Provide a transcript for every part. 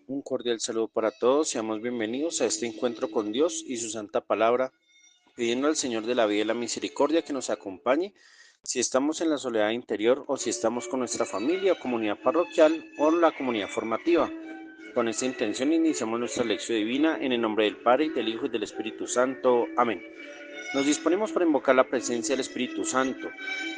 Un cordial saludo para todos, seamos bienvenidos a este encuentro con Dios y su santa palabra, pidiendo al Señor de la vida y la misericordia que nos acompañe, si estamos en la soledad interior o si estamos con nuestra familia o comunidad parroquial o la comunidad formativa. Con esta intención iniciamos nuestra lección divina en el nombre del Padre, del Hijo y del Espíritu Santo. Amén. Nos disponemos para invocar la presencia del Espíritu Santo,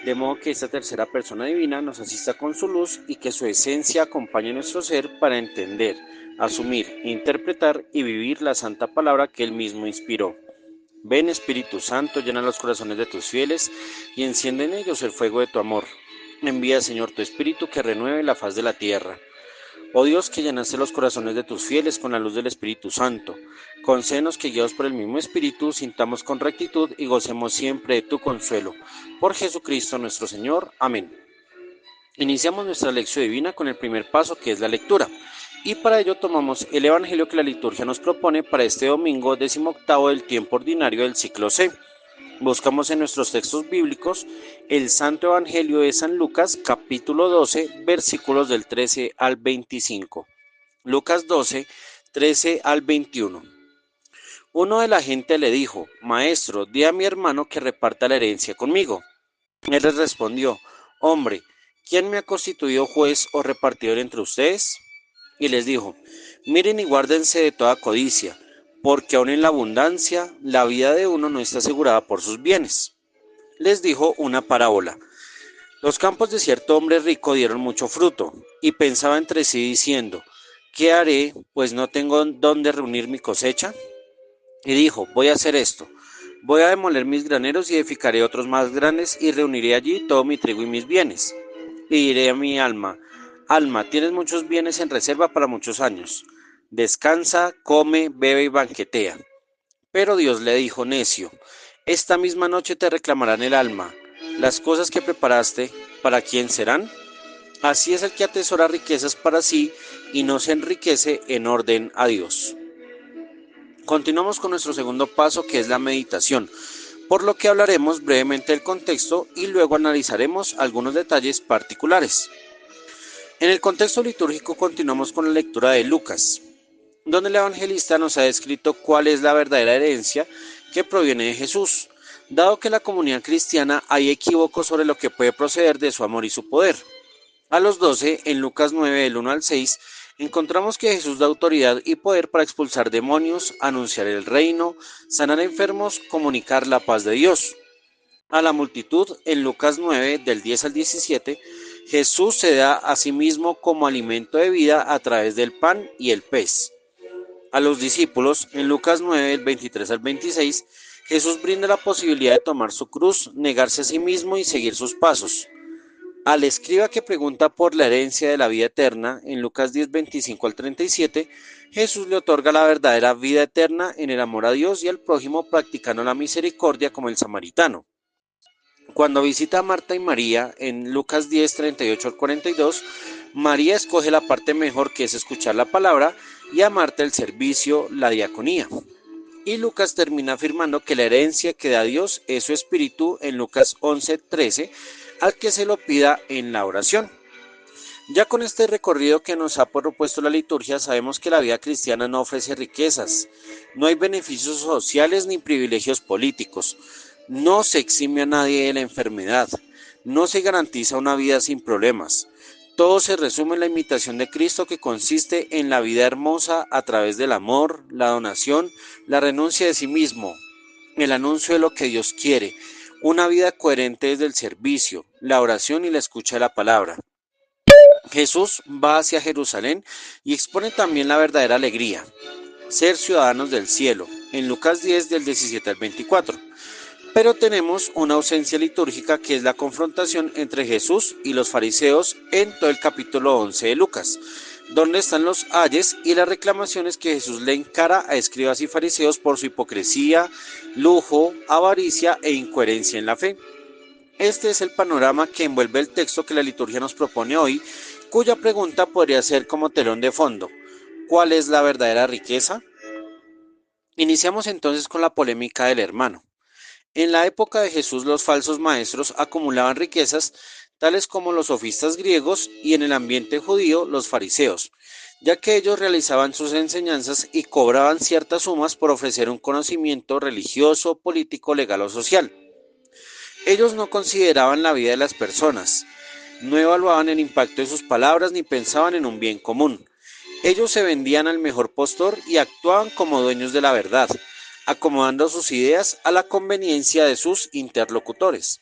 de modo que esta tercera persona divina nos asista con su luz y que su esencia acompañe nuestro ser para entender, asumir, interpretar y vivir la santa palabra que Él mismo inspiró. Ven, Espíritu Santo, llena los corazones de tus fieles y enciende en ellos el fuego de tu amor. Envía, Señor, tu Espíritu que renueve la faz de la tierra. Oh Dios, que llenaste los corazones de tus fieles con la luz del Espíritu Santo, concédenos que guiados por el mismo Espíritu sintamos con rectitud y gocemos siempre de tu consuelo. Por Jesucristo nuestro Señor. Amén. Iniciamos nuestra lección divina con el primer paso, que es la lectura. Y para ello tomamos el Evangelio que la liturgia nos propone para este domingo 18º del tiempo ordinario del ciclo C. Buscamos en nuestros textos bíblicos el Santo Evangelio de San Lucas, capítulo 12, versículos del 13 al 25. Lucas 12, 13 al 21. Uno de la gente le dijo: Maestro, di a mi hermano que reparta la herencia conmigo. Él les respondió: Hombre, ¿quién me ha constituido juez o repartidor entre ustedes? Y les dijo: Miren y guárdense de toda codicia, porque aun en la abundancia la vida de uno no está asegurada por sus bienes. Les dijo una parábola. Los campos de cierto hombre rico dieron mucho fruto, y pensaba entre sí diciendo: ¿Qué haré, pues no tengo dónde reunir mi cosecha? Y dijo: Voy a hacer esto. Voy a demoler mis graneros y edificaré otros más grandes, y reuniré allí todo mi trigo y mis bienes. Y diré a mi alma: Alma, tienes muchos bienes en reserva para muchos años. Descansa, come, bebe y banquetea. Pero Dios le dijo: Necio, esta misma noche te reclamarán el alma. Las cosas que preparaste, ¿para quién serán? Así es el que atesora riquezas para sí y no se enriquece en orden a Dios. Continuamos con nuestro segundo paso, que es la meditación, por lo que hablaremos brevemente del contexto y luego analizaremos algunos detalles particulares. En el contexto litúrgico continuamos con la lectura de Lucas, donde el evangelista nos ha descrito cuál es la verdadera herencia que proviene de Jesús, dado que en la comunidad cristiana hay equívocos sobre lo que puede proceder de su amor y su poder. A los 12, en Lucas 9, del 1 al 6, encontramos que Jesús da autoridad y poder para expulsar demonios, anunciar el reino, sanar enfermos, comunicar la paz de Dios. A la multitud, en Lucas 9, del 10 al 17, Jesús se da a sí mismo como alimento de vida a través del pan y el pez. A los discípulos, en Lucas 9, del 23 al 26, Jesús brinda la posibilidad de tomar su cruz, negarse a sí mismo y seguir sus pasos. Al escriba que pregunta por la herencia de la vida eterna, en Lucas 10, 25 al 37, Jesús le otorga la verdadera vida eterna en el amor a Dios y al prójimo, practicando la misericordia como el samaritano. Cuando visita a Marta y María, en Lucas 10, 38 al 42, María escoge la parte mejor, que es escuchar la palabra, y a Marta el servicio, la diaconía. Y Lucas termina afirmando que la herencia que da Dios es su espíritu, en Lucas 11, 13, al que se lo pida en la oración. Ya con este recorrido que nos ha propuesto la liturgia, sabemos que la vida cristiana no ofrece riquezas, no hay beneficios sociales ni privilegios políticos, no se exime a nadie de la enfermedad, no se garantiza una vida sin problemas. Todo se resume en la imitación de Cristo, que consiste en la vida hermosa a través del amor, la donación, la renuncia de sí mismo, el anuncio de lo que Dios quiere, una vida coherente desde el servicio, la oración y la escucha de la palabra. Jesús va hacia Jerusalén y expone también la verdadera alegría, ser ciudadanos del cielo, en Lucas 10 del 17 al 24. Pero tenemos una ausencia litúrgica, que es la confrontación entre Jesús y los fariseos en todo el capítulo 11 de Lucas, donde están los ayes y las reclamaciones que Jesús le encara a escribas y fariseos por su hipocresía, lujo, avaricia e incoherencia en la fe. Este es el panorama que envuelve el texto que la liturgia nos propone hoy, cuya pregunta podría ser como telón de fondo: ¿cuál es la verdadera riqueza? Iniciamos entonces con la polémica del hermano. En la época de Jesús, los falsos maestros acumulaban riquezas, tales como los sofistas griegos, y en el ambiente judío, los fariseos. ya que ellos realizaban sus enseñanzas y cobraban ciertas sumas por ofrecer un conocimiento religioso, político, legal o social. Ellos no consideraban la vida de las personas, no evaluaban el impacto de sus palabras ni pensaban en un bien común. Ellos se vendían al mejor postor y actuaban como dueños de la verdad, acomodando sus ideas a la conveniencia de sus interlocutores.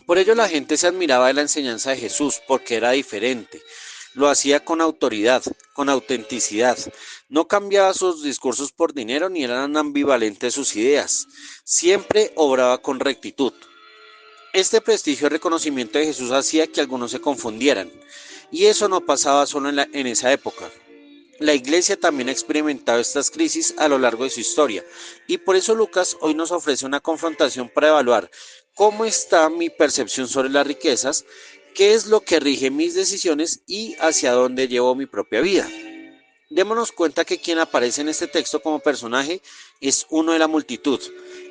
Por ello la gente se admiraba de la enseñanza de Jesús porque era diferente. Lo hacía con autoridad, con autenticidad. No cambiaba sus discursos por dinero ni eran ambivalentes sus ideas. Siempre obraba con rectitud. Este prestigio y reconocimiento de Jesús hacía que algunos se confundieran. Y eso no pasaba solo en esa época. La iglesia también ha experimentado estas crisis a lo largo de su historia y por eso Lucas hoy nos ofrece una confrontación para evaluar cómo está mi percepción sobre las riquezas, qué es lo que rige mis decisiones y hacia dónde llevo mi propia vida. Démonos cuenta que quien aparece en este texto como personaje es uno de la multitud,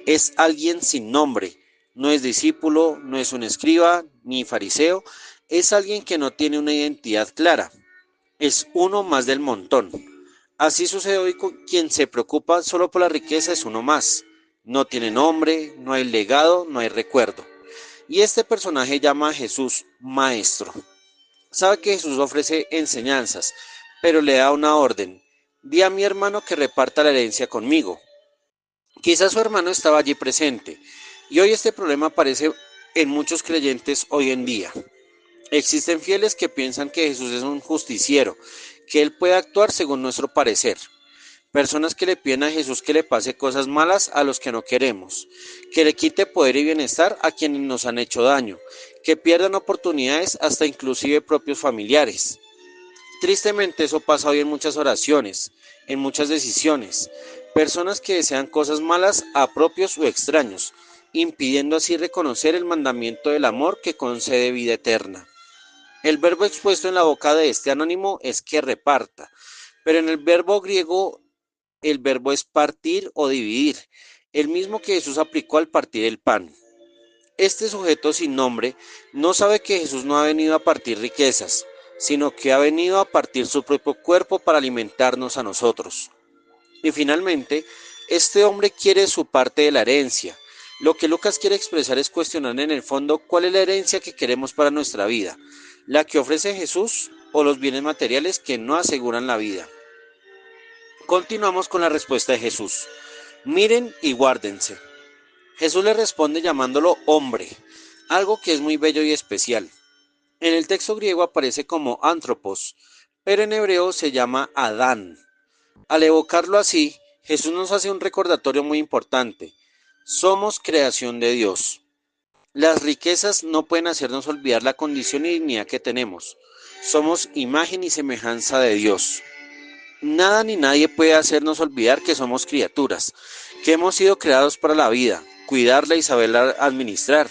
es alguien sin nombre, no es discípulo, no es un escriba ni fariseo, es alguien que no tiene una identidad clara, es uno más del montón. Así sucede hoy con quien se preocupa solo por la riqueza es uno más. No tiene nombre, no hay legado, no hay recuerdo. Y este personaje llama a Jesús maestro. Sabe que Jesús ofrece enseñanzas, pero le da una orden. Di a mi hermano que reparta la herencia conmigo. Quizás su hermano estaba allí presente, y hoy este problema aparece en muchos creyentes hoy en día. Existen fieles que piensan que Jesús es un justiciero, que Él puede actuar según nuestro parecer. Personas que le piden a Jesús que le pase cosas malas a los que no queremos, que le quite poder y bienestar a quienes nos han hecho daño, que pierdan oportunidades hasta inclusive propios familiares. Tristemente eso pasa hoy en muchas oraciones, en muchas decisiones. Personas que desean cosas malas a propios o extraños, impidiendo así reconocer el mandamiento del amor que concede vida eterna. El verbo expuesto en la boca de este anónimo es que reparta, pero en el verbo griego el verbo es partir o dividir, el mismo que Jesús aplicó al partir el pan. Este sujeto sin nombre no sabe que Jesús no ha venido a partir riquezas, sino que ha venido a partir su propio cuerpo para alimentarnos a nosotros. Y finalmente, este hombre quiere su parte de la herencia. Lo que Lucas quiere expresar es cuestionar en el fondo cuál es la herencia que queremos para nuestra vida, la que ofrece Jesús o los bienes materiales que no aseguran la vida. Continuamos con la respuesta de Jesús. Miren y guárdense. Jesús le responde llamándolo hombre, algo que es muy bello y especial. En el texto griego aparece como antropos, pero en hebreo se llama Adán. Al evocarlo así, Jesús nos hace un recordatorio muy importante. Somos creación de Dios. Las riquezas no pueden hacernos olvidar la condición y dignidad que tenemos. Somos imagen y semejanza de Dios. Nada ni nadie puede hacernos olvidar que somos criaturas, que hemos sido creados para la vida, cuidarla y saberla administrar.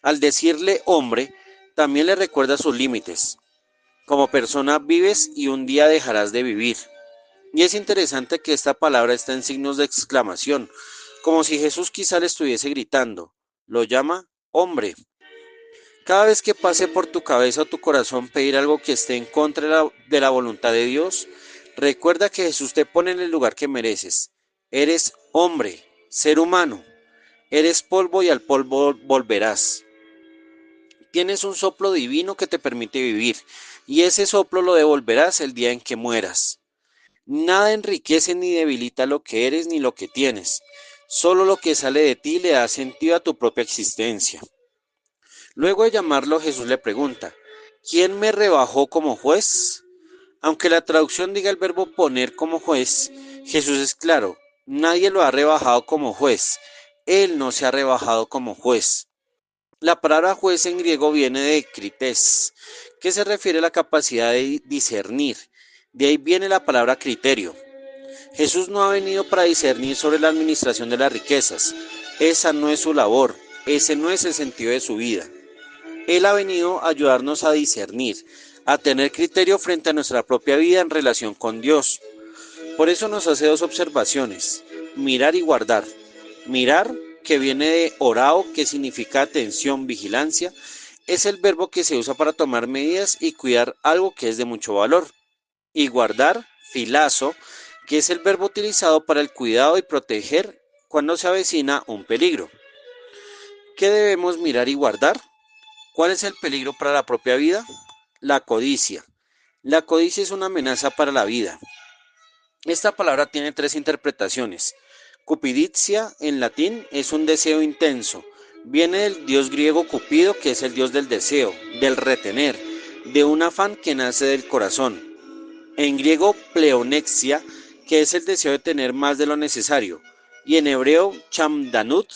Al decirle hombre, también le recuerda sus límites. Como persona vives y un día dejarás de vivir. Y es interesante que esta palabra está en signos de exclamación, como si Jesús quizá le estuviese gritando. Lo llama hombre. Cada vez que pase por tu cabeza o tu corazón pedir algo que esté en contra de la voluntad de Dios, recuerda que Jesús te pone en el lugar que mereces. Eres hombre, ser humano. Eres polvo y al polvo volverás. Tienes un soplo divino que te permite vivir, y ese soplo lo devolverás el día en que mueras. Nada enriquece ni debilita lo que eres ni lo que tienes. Solo lo que sale de ti le da sentido a tu propia existencia. Luego de llamarlo, Jesús le pregunta, ¿quién me rebajó como juez? Aunque la traducción diga el verbo poner como juez, Jesús es claro, nadie lo ha rebajado como juez. Él no se ha rebajado como juez. La palabra juez en griego viene de krites, que se refiere a la capacidad de discernir. De ahí viene la palabra criterio. Jesús no ha venido para discernir sobre la administración de las riquezas. Esa no es su labor, ese no es el sentido de su vida. Él ha venido a ayudarnos a discernir, a tener criterio frente a nuestra propia vida en relación con Dios. Por eso nos hace dos observaciones, mirar y guardar. Mirar, que viene de orao, que significa atención, vigilancia, es el verbo que se usa para tomar medidas y cuidar algo que es de mucho valor. y guardar, filazo, que es el verbo utilizado para el cuidado y proteger cuando se avecina un peligro. ¿Qué debemos mirar y guardar? ¿Cuál es el peligro para la propia vida? La codicia. La codicia es una amenaza para la vida. Esta palabra tiene tres interpretaciones. Cupidicia en latín es un deseo intenso. Viene del dios griego Cupido, que es el dios del deseo, del retener, de un afán que nace del corazón. En griego, pleonexia, que es el deseo de tener más de lo necesario. Y en hebreo, chamdanut,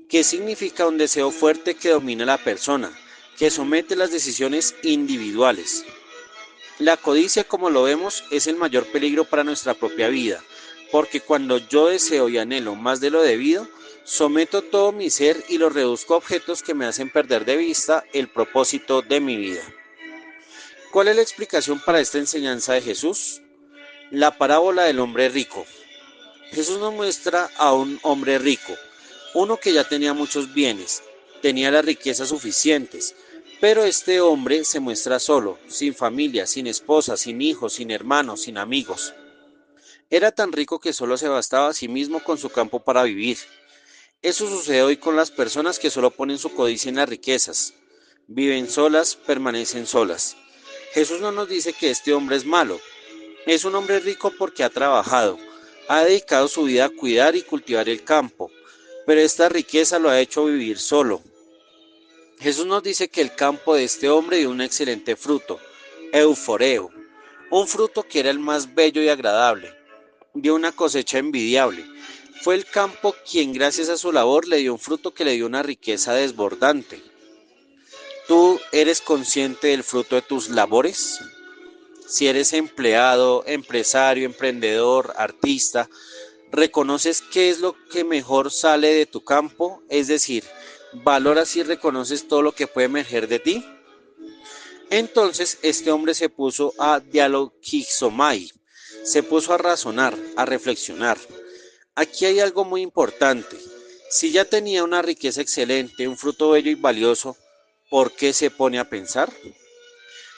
que significa un deseo fuerte que domina a la persona, que somete las decisiones individuales. La codicia, como lo vemos, es el mayor peligro para nuestra propia vida, porque cuando yo deseo y anhelo más de lo debido, someto todo mi ser y lo reduzco a objetos que me hacen perder de vista el propósito de mi vida. ¿Cuál es la explicación para esta enseñanza de Jesús? La parábola del hombre rico. Jesús nos muestra a un hombre rico, uno que ya tenía muchos bienes, tenía las riquezas suficientes, pero este hombre se muestra solo, sin familia, sin esposa, sin hijos, sin hermanos, sin amigos. Era tan rico que solo se bastaba a sí mismo con su campo para vivir. Eso sucede hoy con las personas que solo ponen su codicia en las riquezas. Viven solas, permanecen solas. Jesús no nos dice que este hombre es malo. Es un hombre rico porque ha trabajado, ha dedicado su vida a cuidar y cultivar el campo, pero esta riqueza lo ha hecho vivir solo. Jesús nos dice que el campo de este hombre dio un excelente fruto, euforeo, un fruto que era el más bello y agradable, dio una cosecha envidiable. Fue el campo quien gracias a su labor le dio un fruto que le dio una riqueza desbordante. ¿Tú eres consciente del fruto de tus labores? Si eres empleado, empresario, emprendedor, artista, ¿reconoces qué es lo que mejor sale de tu campo? Es decir, ¿valoras y reconoces todo lo que puede emerger de ti? Entonces este hombre se puso a dialogizomai, se puso a razonar, a reflexionar. Aquí hay algo muy importante. Si ya tenía una riqueza excelente, un fruto bello y valioso, ¿por qué se pone a pensar?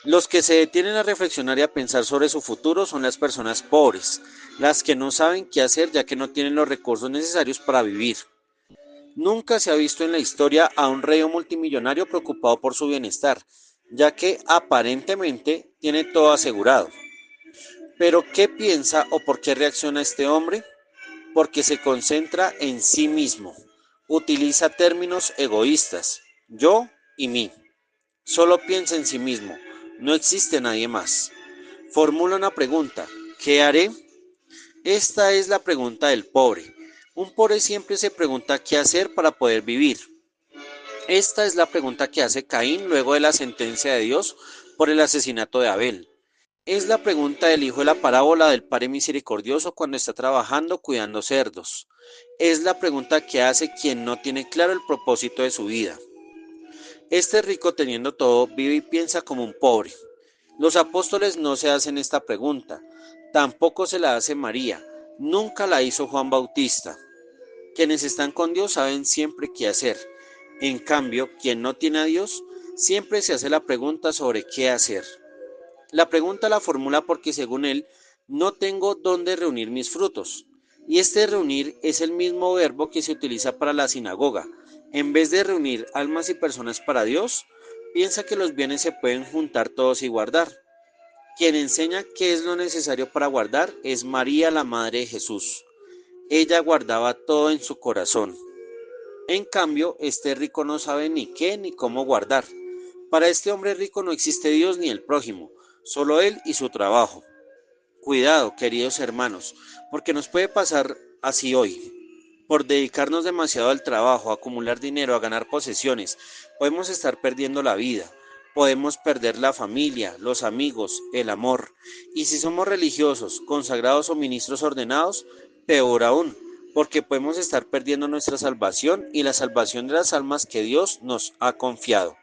Los que se detienen a reflexionar y a pensar sobre su futuro son las personas pobres, las que no saben qué hacer ya que no tienen los recursos necesarios para vivir. Nunca se ha visto en la historia a un rey o multimillonario preocupado por su bienestar, ya que aparentemente tiene todo asegurado. Pero ¿qué piensa o por qué reacciona este hombre? Porque se concentra en sí mismo. Utiliza términos egoístas, yo y mí. Solo piensa en sí mismo, no existe nadie más. Formula una pregunta, ¿qué haré? Esta es la pregunta del pobre. Un pobre siempre se pregunta qué hacer para poder vivir. Esta es la pregunta que hace Caín luego de la sentencia de Dios por el asesinato de Abel. Es la pregunta del hijo de la parábola del Padre Misericordioso cuando está trabajando cuidando cerdos. Es la pregunta que hace quien no tiene claro el propósito de su vida. Este rico teniendo todo vive y piensa como un pobre. Los apóstoles no se hacen esta pregunta, tampoco se la hace María, nunca la hizo Juan Bautista. Quienes están con Dios saben siempre qué hacer. En cambio, quien no tiene a Dios siempre se hace la pregunta sobre qué hacer. La pregunta la formula porque según él, no tengo dónde reunir mis frutos. Y este reunir es el mismo verbo que se utiliza para la sinagoga. En vez de reunir almas y personas para Dios, piensa que los bienes se pueden juntar todos y guardar. Quien enseña qué es lo necesario para guardar es María, la Madre de Jesús. Ella guardaba todo en su corazón. En cambio, este rico no sabe ni qué ni cómo guardar. Para este hombre rico no existe Dios ni el prójimo, solo él y su trabajo. Cuidado, queridos hermanos, porque nos puede pasar así hoy. Por dedicarnos demasiado al trabajo, a acumular dinero, a ganar posesiones, podemos estar perdiendo la vida. Podemos perder la familia, los amigos, el amor. Y si somos religiosos, consagrados o ministros ordenados, peor aún, porque podemos estar perdiendo nuestra salvación y la salvación de las almas que Dios nos ha confiado.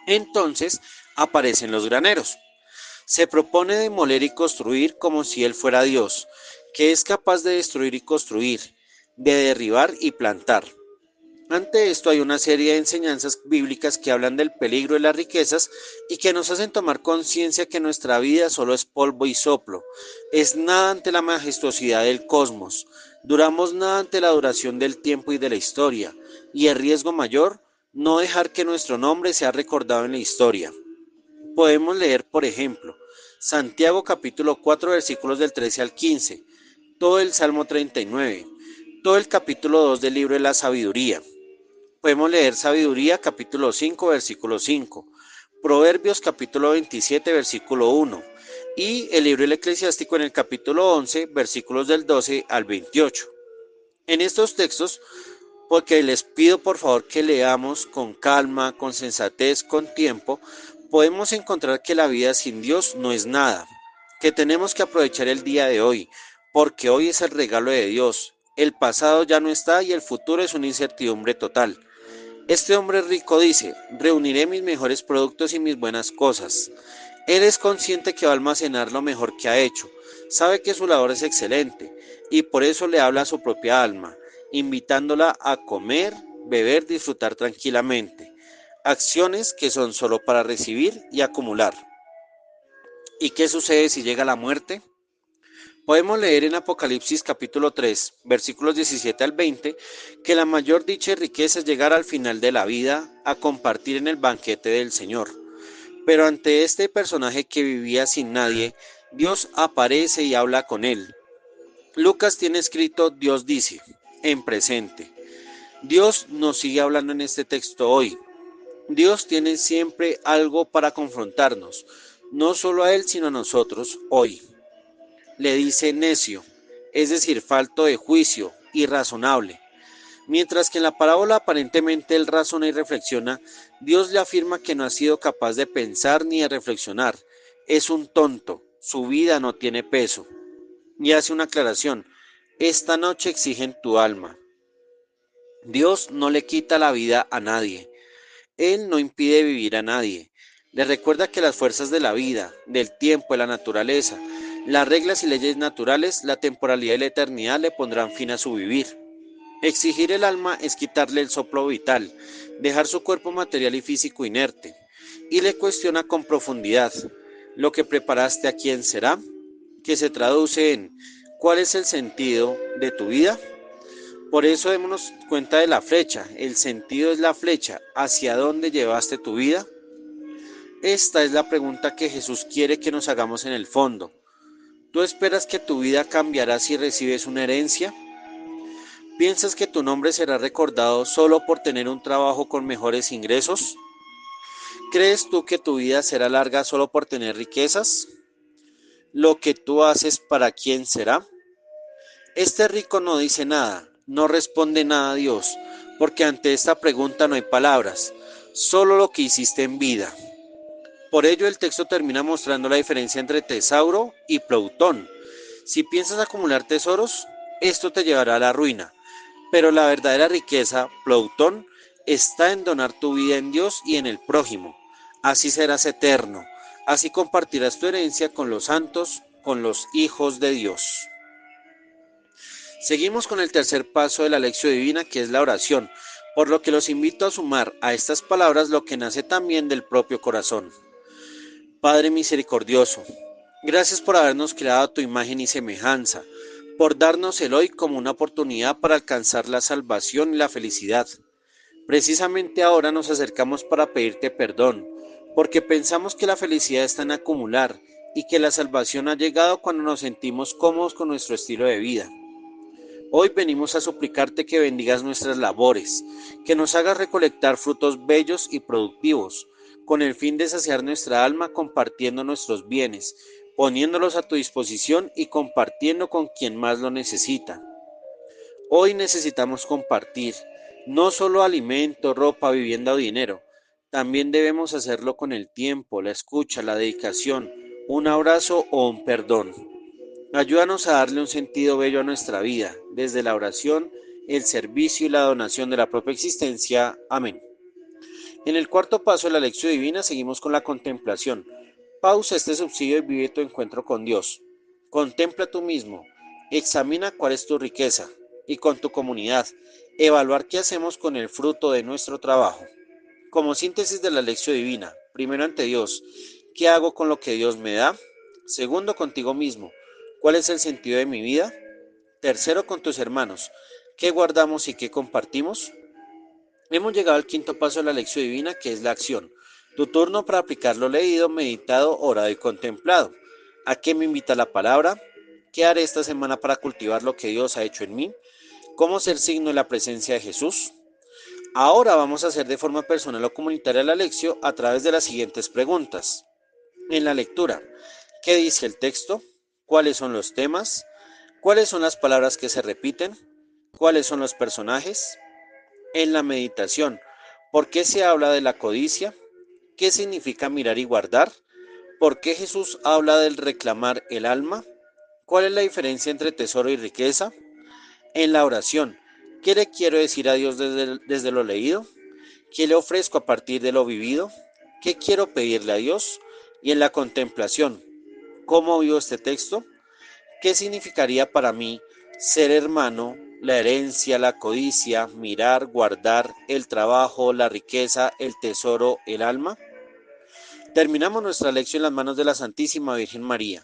Entonces aparecen los graneros. Se propone demoler y construir como si él fuera Dios, que es capaz de destruir y construir, de derribar y plantar. Ante esto hay una serie de enseñanzas bíblicas que hablan del peligro de las riquezas y que nos hacen tomar conciencia que nuestra vida solo es polvo y soplo, es nada ante la majestuosidad del cosmos, duramos nada ante la duración del tiempo y de la historia, y el riesgo mayor, no dejar que nuestro nombre sea recordado en la historia. Podemos leer, por ejemplo, Santiago capítulo 4 versículos del 13 al 15, todo el Salmo 39, todo el capítulo 2 del libro de la sabiduría. Podemos leer Sabiduría capítulo 5 versículo 5, Proverbios capítulo 27 versículo 1 y el libro del Eclesiástico en el capítulo 11 versículos del 12 al 28. En estos textos, porque les pido por favor que leamos con calma, con sensatez, con tiempo, podemos encontrar que la vida sin Dios no es nada, que tenemos que aprovechar el día de hoy, porque hoy es el regalo de Dios. El pasado ya no está y el futuro es una incertidumbre total. Este hombre rico dice, reuniré mis mejores productos y mis buenas cosas. Él es consciente que va a almacenar lo mejor que ha hecho, sabe que su labor es excelente y por eso le habla a su propia alma, invitándola a comer, beber, disfrutar tranquilamente. Acciones que son solo para recibir y acumular. ¿Y qué sucede si llega la muerte? Podemos leer en Apocalipsis capítulo 3, versículos 17 al 20, que la mayor dicha y riqueza es llegar al final de la vida a compartir en el banquete del Señor. Pero ante este personaje que vivía sin nadie, Dios aparece y habla con él. Lucas tiene escrito Dios dice, en presente. Dios nos sigue hablando en este texto hoy. Dios tiene siempre algo para confrontarnos, no solo a Él, sino a nosotros hoy. Le dice necio, es decir, falto de juicio, irrazonable. Mientras que en la parábola aparentemente él razona y reflexiona, Dios le afirma que no ha sido capaz de pensar ni de reflexionar. Es un tonto, su vida no tiene peso. Y hace una aclaración, esta noche exigen tu alma. Dios no le quita la vida a nadie, Él no impide vivir a nadie. Le recuerda que las fuerzas de la vida, del tiempo, de la naturaleza, las reglas y leyes naturales, la temporalidad y la eternidad le pondrán fin a su vivir. Exigir el alma es quitarle el soplo vital, dejar su cuerpo material y físico inerte, y le cuestiona con profundidad, ¿lo que preparaste a quién será? Que se traduce en, ¿cuál es el sentido de tu vida? Por eso démonos cuenta de la flecha, el sentido es la flecha, ¿hacia dónde llevaste tu vida? Esta es la pregunta que Jesús quiere que nos hagamos en el fondo. ¿Tú esperas que tu vida cambiará si recibes una herencia? ¿Piensas que tu nombre será recordado solo por tener un trabajo con mejores ingresos? ¿Crees tú que tu vida será larga solo por tener riquezas? ¿Lo que tú haces para quién será? Este rico no dice nada, no responde nada a Dios, porque ante esta pregunta no hay palabras, solo lo que hiciste en vida. Por ello el texto termina mostrando la diferencia entre tesauro y Plutón. Si piensas acumular tesoros, esto te llevará a la ruina. Pero la verdadera riqueza, Plutón, está en donar tu vida en Dios y en el prójimo. Así serás eterno. Así compartirás tu herencia con los santos, con los hijos de Dios. Seguimos con el tercer paso de la lección divina, que es la oración, por lo que los invito a sumar a estas palabras lo que nace también del propio corazón. Padre misericordioso, gracias por habernos creado a tu imagen y semejanza, por darnos el hoy como una oportunidad para alcanzar la salvación y la felicidad. Precisamente ahora nos acercamos para pedirte perdón, porque pensamos que la felicidad está en acumular y que la salvación ha llegado cuando nos sentimos cómodos con nuestro estilo de vida. Hoy venimos a suplicarte que bendigas nuestras labores, que nos hagas recolectar frutos bellos y productivos, con el fin de saciar nuestra alma compartiendo nuestros bienes, poniéndolos a tu disposición y compartiendo con quien más lo necesita. Hoy necesitamos compartir, no solo alimento, ropa, vivienda o dinero, también debemos hacerlo con el tiempo, la escucha, la dedicación, un abrazo o un perdón. Ayúdanos a darle un sentido bello a nuestra vida, desde la oración, el servicio y la donación de la propia existencia. Amén. En el cuarto paso de la lección divina seguimos con la contemplación. Pausa este subsidio y vive tu encuentro con Dios. Contempla tú mismo, examina cuál es tu riqueza y con tu comunidad. Evaluar qué hacemos con el fruto de nuestro trabajo. Como síntesis de la lección divina, primero ante Dios, ¿qué hago con lo que Dios me da? Segundo, contigo mismo, ¿cuál es el sentido de mi vida? Tercero, con tus hermanos, ¿qué guardamos y qué compartimos? Hemos llegado al quinto paso de la lección divina, que es la acción. Tu turno para aplicar lo leído, meditado, orado y contemplado. ¿A qué me invita la palabra? ¿Qué haré esta semana para cultivar lo que Dios ha hecho en mí? ¿Cómo ser signo de la presencia de Jesús? Ahora vamos a hacer de forma personal o comunitaria la lección a través de las siguientes preguntas. En la lectura, ¿qué dice el texto? ¿Cuáles son los temas? ¿Cuáles son las palabras que se repiten? ¿Cuáles son los personajes? En la meditación, ¿por qué se habla de la codicia? ¿Qué significa mirar y guardar? ¿Por qué Jesús habla del reclamar el alma? ¿Cuál es la diferencia entre tesoro y riqueza? En la oración, ¿qué le quiero decir a Dios desde lo leído? ¿Qué le ofrezco a partir de lo vivido? ¿Qué quiero pedirle a Dios? Y en la contemplación, ¿cómo vivo este texto? ¿Qué significaría para mí ser hermano, la herencia, la codicia, mirar, guardar, el trabajo, la riqueza, el tesoro, el alma? Terminamos nuestra lección en las manos de la Santísima Virgen María.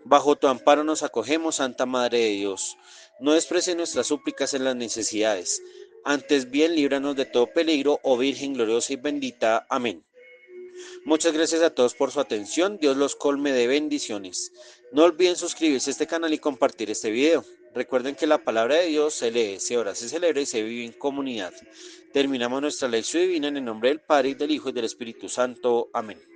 Bajo tu amparo nos acogemos, Santa Madre de Dios. No desprecies nuestras súplicas en las necesidades. Antes bien, líbranos de todo peligro, oh Virgen gloriosa y bendita. Amén. Muchas gracias a todos por su atención. Dios los colme de bendiciones. No olviden suscribirse a este canal y compartir este video. Recuerden que la palabra de Dios se lee, se ora, se celebra y se vive en comunidad. Terminamos nuestra lección divina en el nombre del Padre, y del Hijo y del Espíritu Santo. Amén.